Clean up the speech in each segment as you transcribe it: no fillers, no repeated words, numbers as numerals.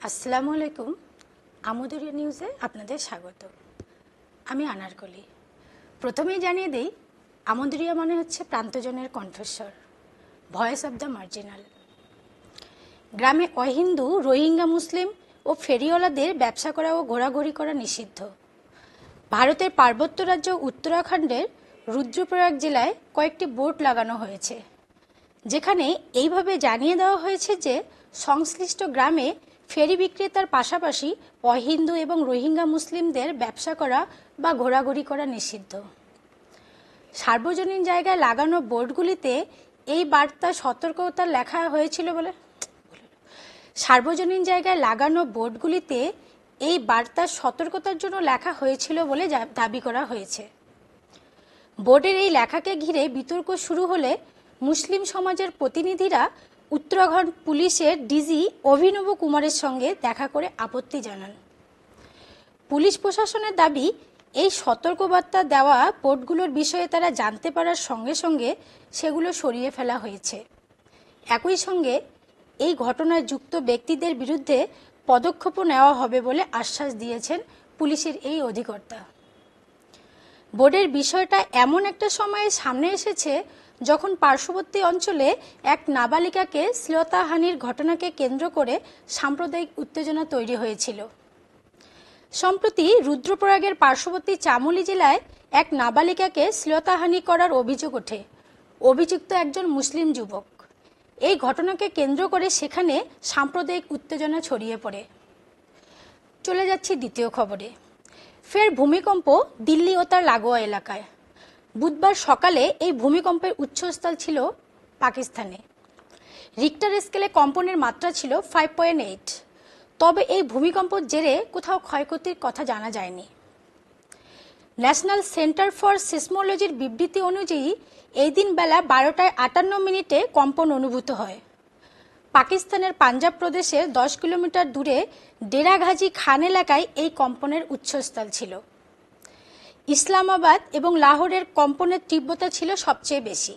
আসসালামু আলাইকুম। আমোদরিয়া নিউজে আপনাদের স্বাগত। আমি আনারকলি। প্রথমেই জানিয়ে দেই, আমোদরিয়া মানে হচ্ছে প্রান্তজনের কণ্ঠস্বর, ভয়েস অব দ্য মার্জিনাল। গ্রামে অহিন্দু, রোহিঙ্গা মুসলিম ও ফেরিওয়ালাদের ব্যবসা করা ও ঘোরাঘুরি করা নিষিদ্ধ। ভারতের পার্বত্য রাজ্য উত্তরাখণ্ডের রুদ্রপ্রয়াগ জেলায় কয়েকটি বোর্ড লাগানো হয়েছে, যেখানে এইভাবে জানিয়ে দেওয়া হয়েছে যে সংশ্লিষ্ট গ্রামে ফেরি বিক্রেতার পাশাপাশি অহিন্দু এবং রোহিঙ্গা মুসলিমদের ব্যবসা করা বা ঘোরাঘুরি করা নিষিদ্ধ। সার্বজনীন জায়গায় লাগানো বোর্ডগুলিতে এই বার্তা সতর্কতা লেখা হয়েছিল বলে সার্বজনীন জায়গায় লাগানো বোর্ডগুলিতে এই বার্তা সতর্কতার জন্য লেখা হয়েছিল বলে দাবি করা হয়েছে। বোর্ডের এই লেখাকে ঘিরে বিতর্ক শুরু হলে মুসলিম সমাজের প্রতিনিধিরা উত্তরাখণ্ড পুলিশের ডিজি অভিনব কুমারের সঙ্গে দেখা করে আপত্তি জানান। পুলিশ প্রশাসনের দাবি, এই সতর্কবার্তা দেওয়া বোর্ডগুলোর বিষয়ে তারা জানতে পারার সঙ্গে সঙ্গে সেগুলো সরিয়ে ফেলা হয়েছে। একই সঙ্গে এই ঘটনায় যুক্ত ব্যক্তিদের বিরুদ্ধে পদক্ষেপও নেওয়া হবে বলে আশ্বাস দিয়েছেন পুলিশের এই অধিকর্তা। বোর্ডের বিষয়টা এমন একটা সময়ে সামনে এসেছে যখন পার্শ্ববর্তী অঞ্চলে এক নাবালিকাকে শ্লীলতাহানির ঘটনাকে কেন্দ্র করে সাম্প্রদায়িক উত্তেজনা তৈরি হয়েছিল। সম্প্রতি রুদ্রপ্রয়াগের পার্শ্ববর্তী চামোলি জেলায় এক নাবালিকাকে শ্লীলতাহানি করার অভিযোগ ওঠে। অভিযুক্ত একজন মুসলিম যুবক। এই ঘটনাকে কেন্দ্র করে সেখানে সাম্প্রদায়িক উত্তেজনা ছড়িয়ে পড়ে। চলে যাচ্ছি দ্বিতীয় খবরে। ফের ভূমিকম্প দিল্লি ও তার লাগোয়া এলাকায়। বুধবার সকালে এই ভূমিকম্পের উৎসস্থল ছিল পাকিস্তানে। রিক্টার স্কেলে কম্পনের মাত্রা ছিল 5.8। তবে এই ভূমিকম্পের জেরে কোথাও ক্ষয়ক্ষতির কথা জানা যায়নি। ন্যাশনাল সেন্টার ফর সিসমোলজির বিবৃতি অনুযায়ী এই দিন বেলা 12:58 কম্পন অনুভূত হয়। পাকিস্তানের পাঞ্জাব প্রদেশের 10 কিলোমিটার দূরে ডেরাঘাজি খান এলাকায় এই কম্পনের উৎসস্থল ছিল। ইসলামাবাদ এবং লাহোরের কম্পনের তীব্রতা ছিল সবচেয়ে বেশি।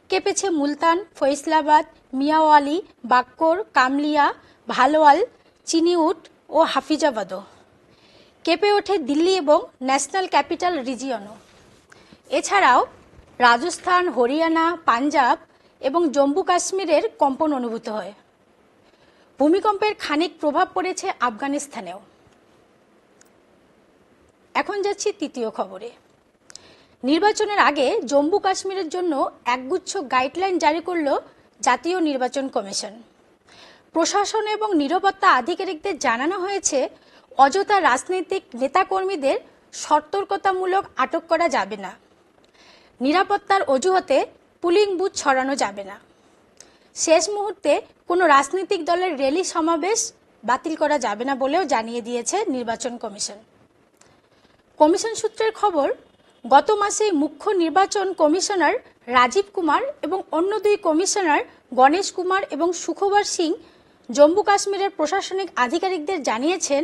কেঁপেছে মুলতান, ফৈসলাবাদ, মিয়াওয়ালি, বাক্কর, কামলিয়া, ভালোয়াল, চিনিউট ও হাফিজাবাদও। কেঁপে ওঠে দিল্লি এবং ন্যাশনাল ক্যাপিটাল রিজিয়নও। এছাড়াও রাজস্থান, হরিয়ানা, পাঞ্জাব এবং জম্মু কাশ্মীরের কম্পন অনুভূত হয়। ভূমিকম্পের খানিক প্রভাব পড়েছে আফগানিস্তানেও। এখন যাচ্ছি তৃতীয় খবরে। নির্বাচনের আগে জম্মু কাশ্মীরের জন্য একগুচ্ছ গাইডলাইন জারি করল জাতীয় নির্বাচন কমিশন। প্রশাসন এবং নিরাপত্তা আধিকারিকদের জানানো হয়েছে, অযথা রাজনৈতিক নেতাকর্মীদের সতর্কতামূলক আটক করা যাবে না। নিরাপত্তার অজুহাতে পুলিং বুথ ছড়ানো যাবে না। শেষ মুহূর্তে কোনো রাজনৈতিক দলের র্যালি সমাবেশ বাতিল করা যাবে না বলেও জানিয়ে দিয়েছে নির্বাচন কমিশন। কমিশন সূত্রের খবর, গত মাসে মুখ্য নির্বাচন কমিশনার রাজীব কুমার এবং অন্য দুই কমিশনার গণেশ কুমার এবং সুখবর সিং জম্মু কাশ্মীরের প্রশাসনিক আধিকারিকদের জানিয়েছেন,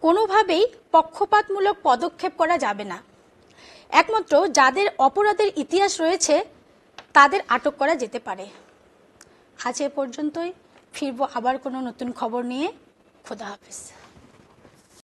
কোনোভাবেই পক্ষপাতমূলক পদক্ষেপ করা যাবে না। একমাত্র যাদের অপরাধের ইতিহাস রয়েছে তাদের আটক করা যেতে পারে। আজ এ পর্যন্তই। ফিরবো আবার কোনো নতুন খবর নিয়ে। খোদা হাফেজ।